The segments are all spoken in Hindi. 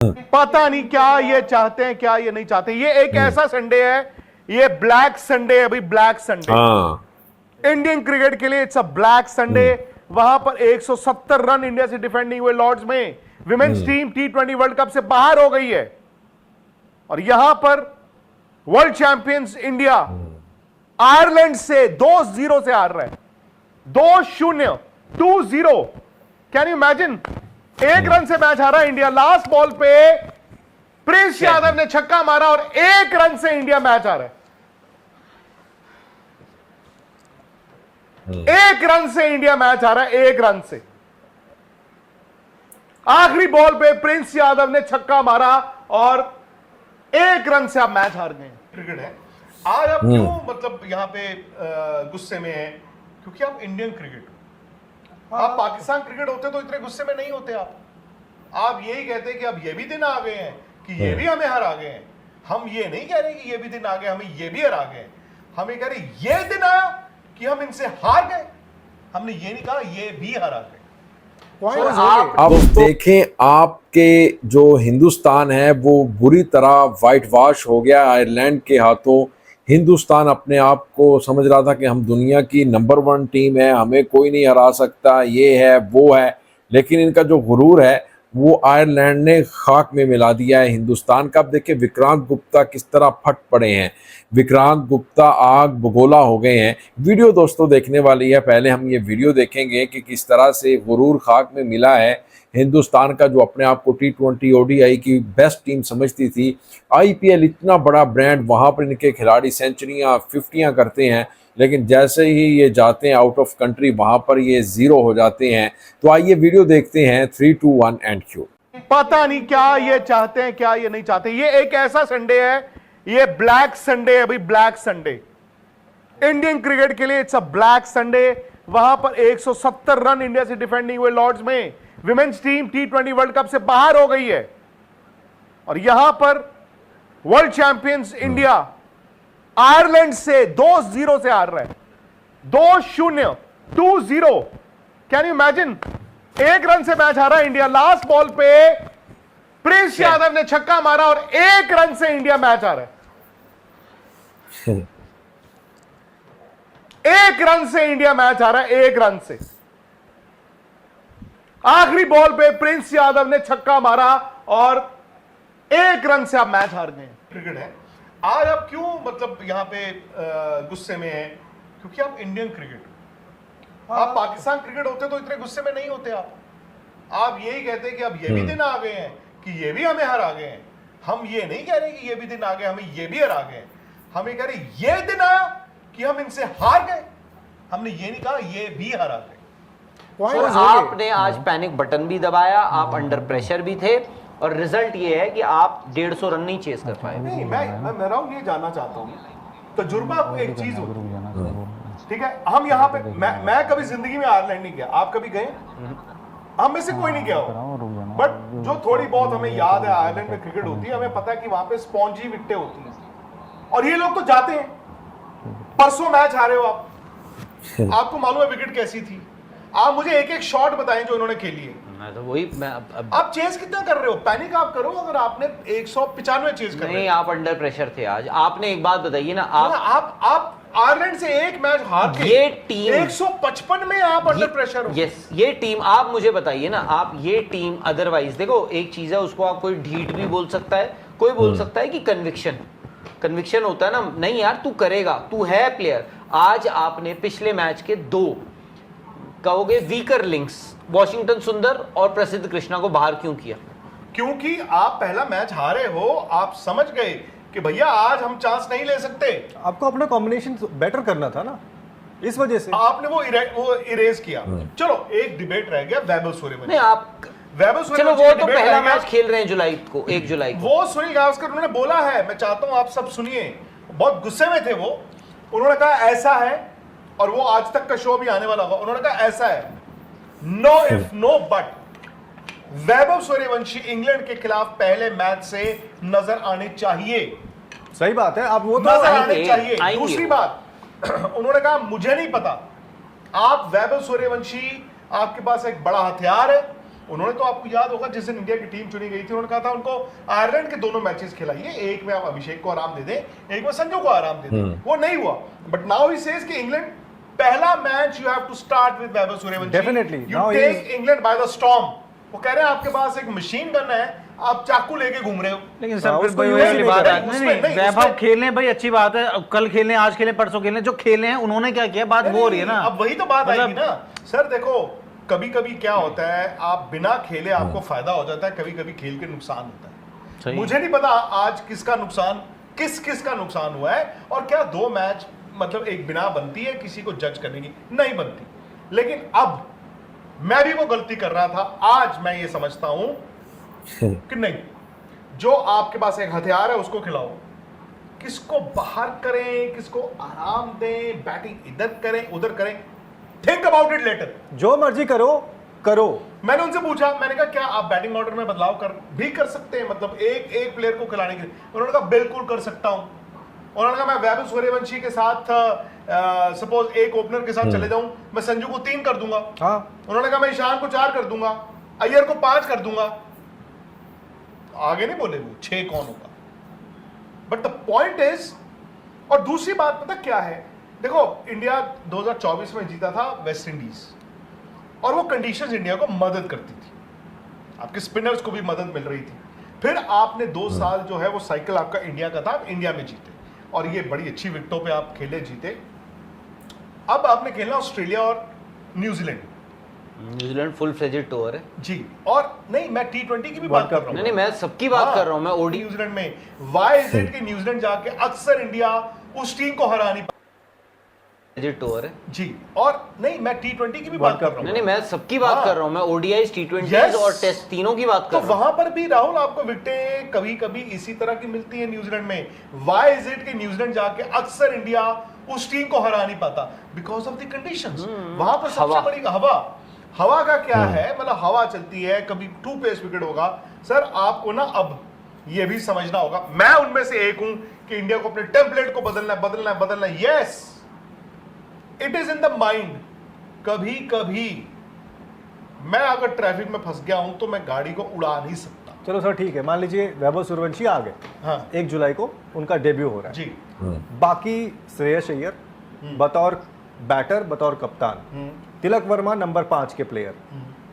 पता नहीं क्या ये चाहते हैं, क्या ये नहीं चाहते। ये एक ऐसा संडे है, ये ब्लैक संडे है भाई, ब्लैक संडे। इंडियन क्रिकेट के लिए इट्स अ ब्लैक संडे। वहां पर 170 रन इंडिया से डिफेंड नहीं हुए लॉर्ड्स में। Women's team T20 world cup से बाहर हो गई है और यहां पर वर्ल्ड चैंपियंस इंडिया आयरलैंड से 2-0 से हार रहा है। 2-0, 2-0। Can you imagine? एक रन से मैच हारा इंडिया। लास्ट बॉल पे प्रिंस यादव ने छक्का मारा और एक रन से इंडिया मैच हारा है। एक रन से इंडिया मैच हारा है, एक रन से। आखिरी बॉल पे प्रिंस यादव ने छक्का मारा और एक रन से आप मैच हार गए। क्रिकेट है आज आप क्यों मतलब यहां पे गुस्से में हैं? क्योंकि आप इंडियन क्रिकेट हो। आप पाकिस्तान क्रिकेट होते तो इतने गुस्से में नहीं होते। आप यही कहते कि अब ये भी दिन आ गए हैं कि ये भी हमें हरा गए हैं। हम ये नहीं कह रहे कि ये भी दिन आ गए हमें ये भी हरा गए। हम ये कह रहे ये दिन आया कि हम इनसे हार गए। हमने ये नहीं कहा ये भी हरा गए। अब देखें, आपके जो हिंदुस्तान है वो बुरी तरह वाइट वॉश हो गया आयरलैंड के हाथों। हिंदुस्तान अपने आप को समझ रहा था कि हम दुनिया की नंबर 1 टीम है, हमें कोई नहीं हरा सकता, ये है वो है। लेकिन इनका जो गुरूर है वो आयरलैंड ने खाक में मिला दिया है हिंदुस्तान का। अब देखिए विक्रांत गुप्ता किस तरह फट पड़े हैं। विक्रांत गुप्ता आग बगोला हो गए हैं। वीडियो दोस्तों देखने वाली है। पहले हम ये वीडियो देखेंगे कि किस तरह से गुरूर खाक में मिला है हिंदुस्तान का, जो अपने आप को T20 ODI की बेस्ट टीम समझती थी। IPL इतना बड़ा ब्रांड, वहाँ पर इनके खिलाड़ी सेंचुरियाँ 50 करते हैं, लेकिन जैसे ही ये जाते हैं आउट ऑफ कंट्री वहाँ पर ये 0 हो जाते हैं। तो आइए वीडियो देखते हैं 3, 2, 1 एंड क्यू। पता नहीं क्या ये चाहते हैं, क्या ये नहीं चाहते। ये एक ऐसा संडे है, ये ब्लैक संडे है भाई, ब्लैक संडे। इंडियन क्रिकेट के लिए इट्स अ ब्लैक संडे। वहां पर 170 रन इंडिया से डिफेंड नहीं हुए लॉर्ड्स में। Women's team T20 world cup से बाहर हो गई है और यहां पर वर्ल्ड चैंपियंस इंडिया आयरलैंड से 2-0 से हार रहा है। 2-0, 2-0। Can you imagine? एक रन से मैच हारा इंडिया। लास्ट बॉल पे प्रिंस यादव ने छक्का मारा और एक रन से इंडिया मैच हारा है। एक रन से इंडिया मैच हारा है, एक रन से। आखिरी बॉल पे प्रिंस यादव ने छक्का मारा और एक रन से आप मैच हार गए। क्रिकेट है आज आप क्यों मतलब यहां पे गुस्से में हैं? क्योंकि आप इंडियन क्रिकेट हो। आप पाकिस्तान क्रिकेट होते तो इतने गुस्से में नहीं होते। आप यही कहते कि अब ये भी दिन आ गए हैं कि ये भी हमें हरा गए हैं। हम ये नहीं कह रहे कि ये भी दिन आ गए हमें ये भी हरा गए। हम ये कह रहे ये दिन आया कि हम इनसे हार गए। हमने ये नहीं कहा ये भी हरा गए। आपने आज पैनिक बटन भी दबाया, आप अंडर प्रेशर भी थे और रिजल्ट ये है कि आप 150 रन नहीं चेस कर पाए। नहीं, मैं राहुल ये जानना चाहता हूँ तजुर्बा एक चीज होती है, ठीक है? हम यहाँ पे मैं कभी जिंदगी में आयरलैंड नहीं गया। आप कभी गए? हम में से कोई नहीं गया हो, बट जो थोड़ी बहुत हमें याद है आयरलैंड में क्रिकेट होती है, हमें पता है कि वहां पे स्पॉन्जी विकेटें होती हैं और ये लोग तो जाते हैं। परसों मैच हारे हो आप, आपको मालूम है विकेट कैसी थी। आप मुझे एक एक शॉट बताएं जो इन्होंने खेली है। मैं तो वही आप चेस कितना कर रहे हो? पैनिक आप करो अगर आपने 195 चेस कर रहे नहीं, आप अंडर प्रेशर थे आज। आपने एक बात बताइए ना, आप आयरलैंड से एक मैच हार के ये टीम 155 में आप अंडर प्रेशर हो। यस, ये टीम आप मुझे बताइए ना, आप ये टीम अदरवाइज देखो, एक चीज है उसको आप कोई ढीठ भी बोल सकता है, कोई बोल सकता है कि कन्विक्शन होता है ना, नहीं यार तू करेगा, तू है प्लेयर। आज आपने पिछले मैच के 2 कहोगे वीकर लिंक्स, वॉशिंगटन सुंदर और प्रसिद्ध कृष्णा को बाहर क्यों किया? क्योंकि आप पहला मैच हारे हो, आप समझ गए कि भैया आज हम चांस नहीं ले सकते। आपको अपना कॉम्बिनेशन बेटर करना था ना, इस वजह से आपने वो इरेज किया। चलो एक डिबेट रह गया वैभव सूर्यवंशी। नहीं, आप चलो वो तो पहला मैच खेल रहे हैं जुलाई को, 1 जुलाई को। वो सुनील गावस्कर उन्होंने बोला है, मैं चाहता हूं आप सब सुनिए, बहुत गुस्से में थे वो। उन्होंने कहा ऐसा है, और वो आज तक का शो भी आने वाला होगा। उन्होंने कहा ऐसा है, no if no but, Vaibhav Suryavanshi England के खिलाफ पहले मैच से नजर आने चाहिए। सही बात है, आप वो तो नजर आने चाहिए। दूसरी बात, उन्होंने कहा मुझे नहीं पता, आप वैभव सूर्यवंशी, आपके पास एक बड़ा हथियार है। उन्होंने तो आपको याद होगा जिस दिन इंडिया की टीम चुनी गई थी उन्होंने कहा था उनको आयरलैंड के दोनों मैचेस खिलाइए, एक में आप अभिषेक को आराम दे दें, एक में संजू को आराम दे दें। वो नहीं हुआ, बट नाउ ही सेज कि इंग्लैंड पहला match you have to start with Vaibhav Suryavanshi, Definitely. You Now take England by the storm. वो कह रहे हैं आपके पास एक मशीन गन है, आप चाकू लेके घूम रहे हो। लेकिन हाँ, सर फिर उसको वही यूज वाली नहीं बात करें, है। उसमें नहीं नहीं, वैभव उसमें- खेलने भाई अच्छी बात है, अब कल खेलने, आज खेलने, परसों खेलने, जो खेले हैं उन्होंने क्या किया, बात वो हो रही है ना। अब वही तो बात मतलब- आएगी ना सर। देखो कभी कभी क्या होता है, आप बिना खेले आपको फायदा हो जाता है, कभी कभी खेल के नुकसान होता है। सही। मुझे नहीं पता आज किसका नुकसान, किस का नुकसान हुआ है, और क्या 2 मैच मतलब एक बिना बनती है किसी को जज करने की, नहीं बनती। लेकिन अब मैं भी वो गलती कर रहा था, आज मैं ये समझता हूं कि नहीं, जो आपके पास एक हथियार है उसको खिलाओ, किसको बाहर करें, किसको आराम दें, बैटिंग इधर करें उधर करें, थिंक अबाउट इट लेटर। जो मर्जी करो करो। मैंने उनसे पूछा, मैंने कहा क्या आप बैटिंग ऑर्डर में बदलाव कर सकते हैं, मतलब एक प्लेयर को खिलाने के लिए? उन्होंने कहा बिल्कुल कर सकता हूं। उन्होंने कहा मैं वैभव सूर्यवंशी के साथ सपोज एक ओपनर के साथ चले जाऊं, मैं संजू को 3 कर दूंगा। हाँ, उन्होंने कहा मैं ईशान को 4 कर दूंगा, अय्यर को 5 कर दूंगा। आगे नहीं बोले वो 6 कौन होगा, बट द पॉइंट इज, और दूसरी बात पता क्या है, देखो इंडिया 2024 में जीता था वेस्ट इंडीज, और वो कंडीशंस इंडिया को मदद करती थी, आपके स्पिनर्स को भी मदद मिल रही थी। फिर आपने 2 साल जो है वो साइकिल आपका इंडिया का था, आप इंडिया में जीते और ये बड़ी अच्छी विकेटों पे आप खेले, जीते। अब आपने खेलना ऑस्ट्रेलिया और New Zealand. New Zealand full fledged tour है जी, और नहीं मैं T20 की भी बात कर रहा हूं। नहीं मैं सबकी बात कर रहा हूं, मैं ओडी न्यूजीलैंड में वाई इज इट कि न्यूजीलैंड जाके अक्सर इंडिया उस टीम को हरा नहीं फ्लेजेड टूर है जी, और नहीं मैं T20 की भी बात कर रहा हूं। नहीं मैं सबकी बात हाँ। कर रहा हूं, मैं ओडीआईज, टी20 Yes. और टेस्ट तीनों की बात तो कर रहा हूं। वहां पर भी राहुल आपको विकेटें कभी कभी इसी तरह की मिलती है न्यूजीलैंड में। वाई इज इट कि न्यूजीलैंड जाके अक्सर इंडिया उस टीम को हरा नहीं पाता, बिकॉज ऑफ द कंडीशंस। वहां पर सबसे हवा। बड़ी हवा का क्या है, मतलब हवा चलती है, कभी 2 पेस विकेट होगा। सर आपको ना अब ये भी समझना होगा, मैं उनमें से एक हूं कि इंडिया को अपने टेम्पलेट को बदलना है। Yes, it is in the mind. कभी कभी मैं अगर ट्रैफिक में फंस गया हूं तो मैं गाड़ी को उड़ा नहीं सकता। चलो सर ठीक है, मान लीजिए वैभव सूर्यवंशी आ गए, हाँ 1 जुलाई को उनका डेब्यू हो रहा है। जी, बाकी श्रेयस अय्यर बतौर बैटर, बतौर कप्तान, तिलक वर्मा नंबर 5 के प्लेयर,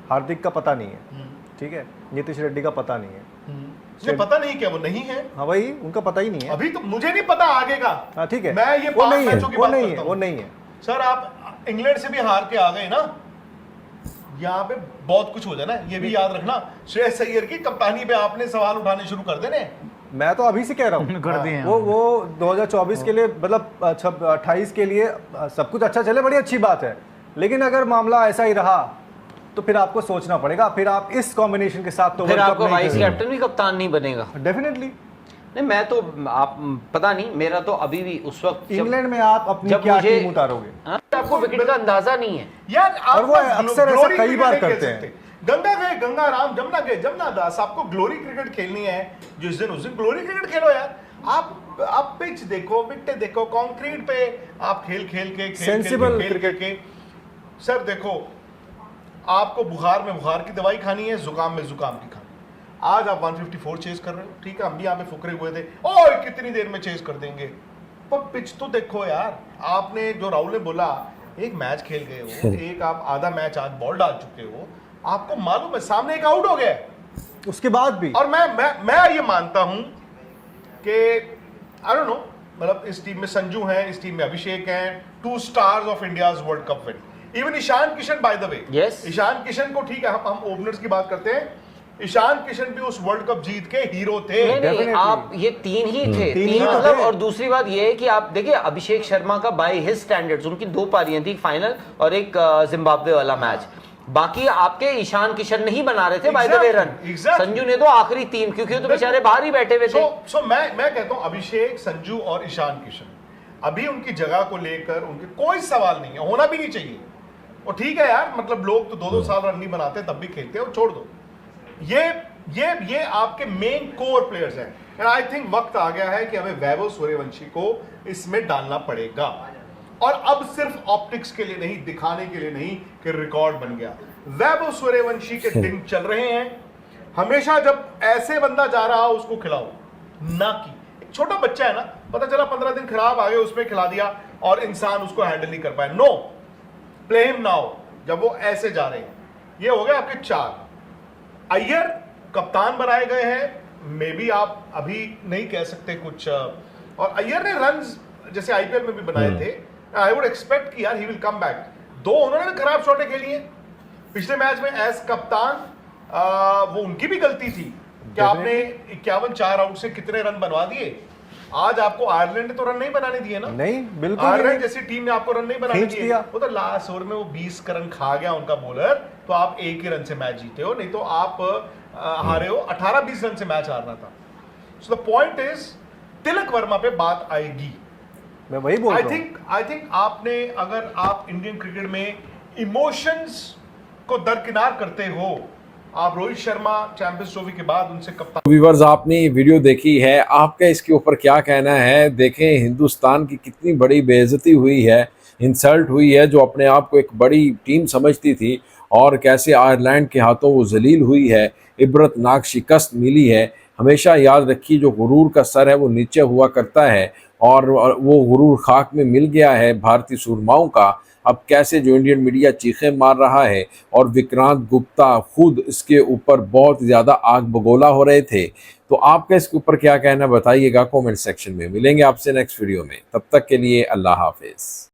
हार्दिक का पता नहीं है, ठीक है, नीतीश रेड्डी का पता नहीं है। मुझे पता नहीं क्या वो नहीं है, हाँ भाई, उनका पता ही नहीं है। अभी तो मुझे नहीं पता आगे का। हाँ ठीक है, मैं ये वो 5 नहीं है, मैचों की वो बात नहीं करता है, हूं। वो नहीं है। सर आप इंग्लैंड से भी हार के आ गए ना, यहाँ पे बहुत कुछ हो जाना है, ये भी याद रखना। श्रेयस अय्यर की कप्तानी पे आपने सवाल उठाने शुरू कर देने। मैं तो अभी से कह रहा हूँ कर दिए हैं। वो 2024 के लिए, मतलब 28 के लिए सब कुछ अच्छा चले, बड़ी अच्छी बात है, लेकिन अगर मामला ऐसा ही रहा तो फिर आपको सोचना पड़ेगा, फिर आप इस कॉम्बिनेशन के साथ तो फिर आपका वाइस कैप्टन भी कप्तान नहीं बनेगा। डेफिनेटली। नहीं मैं तो आप पता नहीं, मेरा तो अभी भी उस वक्त इंग्लैंड में आप अपनी जब क्या मुझे- टीम उतारोगे? हाँ, आपको विकेट का अंदाजा नहीं है यार आप और वो अक्सर ऐसा glory कई cricket बार नहीं खेल करते हैं। सकते। गंगा गए गंगा राम, जमुना गए जमुना दास। आपको ग्लोरी क्रिकेट खेलनी है जिस दिन उस दिन ग्लोरी क्रिकेट खेलो यार। आप पिच देखो, विकेट देखो, कंक्रीट पे आप खेल के Sensible क्रिकेट के। सर देखो, आपको बुखार में बुखार की दवाई खानी है, जुकाम में जुकाम की खानी। आज आप 154 चेस कर रहे हो, ठीक है, हम भी यहाँ पे फुकरे हुए थे, ओए कितनी देर में चेस कर देंगे, पर पिच तो देखो यार। आपने जो राहुल ने बोला, एक मैच खेल गए हो, एक आप आधा मैच आज बॉल डाल चुके हो, आपको मालूम है सामने एक आउट हो गया है। उसके बाद भी और मैं ये मानता हूं कि आई डोंट नो, मतलब इस टीम में संजू हैं, इस टीम में अभिषेक हैं, 2 stars of India's world cup win. Even Ishan Kishan, by the way, Yes. Ishan Kishan को, ठीक है, हम ओपनर्स की बात करते हैं, ईशान किशन भी उस वर्ल्ड कप जीत के हीरो थे। नहीं, Definitely. आप ये 3 ही थे, तीन 3 ही तो मतलब। थे। और दूसरी बात ये है कि आप देखिए अभिषेक शर्मा का बाय हिज स्टैंडर्ड्स उनकी 2 पारियां थी, फाइनल और एक जिम्बाब्वे वाला मैच। बाकी आपके ईशान किशन नहीं बना रहे थे bye the way run. Exactly. Sanju ने तो आखिरी 3, क्योंकि वो तो बेचारे बाहर ही बैठे हुए थे। सो मैं कहता हूं अभिषेक, संजू और ईशान किशन, अभी उनकी जगह को लेकर उनके कोई सवाल नहीं है, होना भी नहीं चाहिए। और ठीक है यार, मतलब लोग तो 2-2 साल रन नहीं बनाते तब भी खेलते हैं, और छोड़ दो। ये आपके मेन कोर प्लेयर्स हैं, एंड आई थिंक वक्त आ गया है कि हमें वैभव सूर्यवंशी को इसमें डालना पड़ेगा। और अब सिर्फ ऑप्टिक्स के लिए नहीं, दिखाने के लिए नहीं कि रिकॉर्ड बन गया। वैभव सूर्यवंशी के दिन चल रहे हैं। हमेशा जब ऐसे बंदा जा रहा हो उसको खिलाओ, ना कि एक छोटा बच्चा है ना, पता चला 15 दिन खराब आ गए, उसमें खिला दिया और इंसान उसको हैंडल नहीं कर पाए। नो, प्ले हिम नाउ जब वो ऐसे जा रहे हैं। ये हो गए आपके 4। अय्यर कप्तान बनाए गए हैं, मे बी आप अभी नहीं कह सकते कुछ। और अय्यर ने रन्स जैसे आईपीएल में भी बनाए थे, आई वुड एक्सपेक्ट कि यार ही विल कम बैक। 2 उन्होंने भी खराब शॉटें खेली हैं पिछले मैच में एज कप्तान। वो उनकी भी गलती थी कि आपने 51 4 आउट से कितने रन बनवा दिए। आज आपको आयरलैंड ने तो रन नहीं बनाने दिए ना, नहीं बिल्कुल आयरलैंड जैसी टीम ने आपको रन नहीं बनाने खींच दिए। दिया। वो तो लास्ट ओवर में वो 20 का रन खा गया उनका बॉलर, तो आप 1 ही रन से मैच जीते हो, नहीं तो आप हारे हो। 18-20 रन से मैच हारना था। So the point is Tilak Varma पे बात आएगी। मैं वही बोल आई रहा हूँ। थिंक आपने, अगर आप इंडियन क्रिकेट में इमोशंस को दरकिनार करते हो, आप रोहित शर्मा चैंपियंस ट्रॉफी के बाद उनसे कप्तान। व्यूवर्स, आपने ये वीडियो देखी है, आपका इसके ऊपर क्या कहना है? देखें हिंदुस्तान की कितनी बड़ी बेइज्जती हुई है, इंसल्ट हुई है, जो अपने आप को एक बड़ी टीम समझती थी, और कैसे आयरलैंड के हाथों वो जलील हुई है, इबरतनाक शिकस्त मिली है। हमेशा याद रखिए, जो गुरूर का सर है वो नीचे हुआ करता है, और वो गुरूर खाक में मिल गया है भारतीय सूरमाओं का। अब कैसे जो इंडियन मीडिया चीखें मार रहा है, और विक्रांत गुप्ता खुद इसके ऊपर बहुत ज़्यादा आग बगोला हो रहे थे। तो आपका इसके ऊपर क्या कहना बताइएगा कमेंट सेक्शन में। मिलेंगे आपसे नेक्स्ट वीडियो में, तब तक के लिए अल्लाह हाफिज़।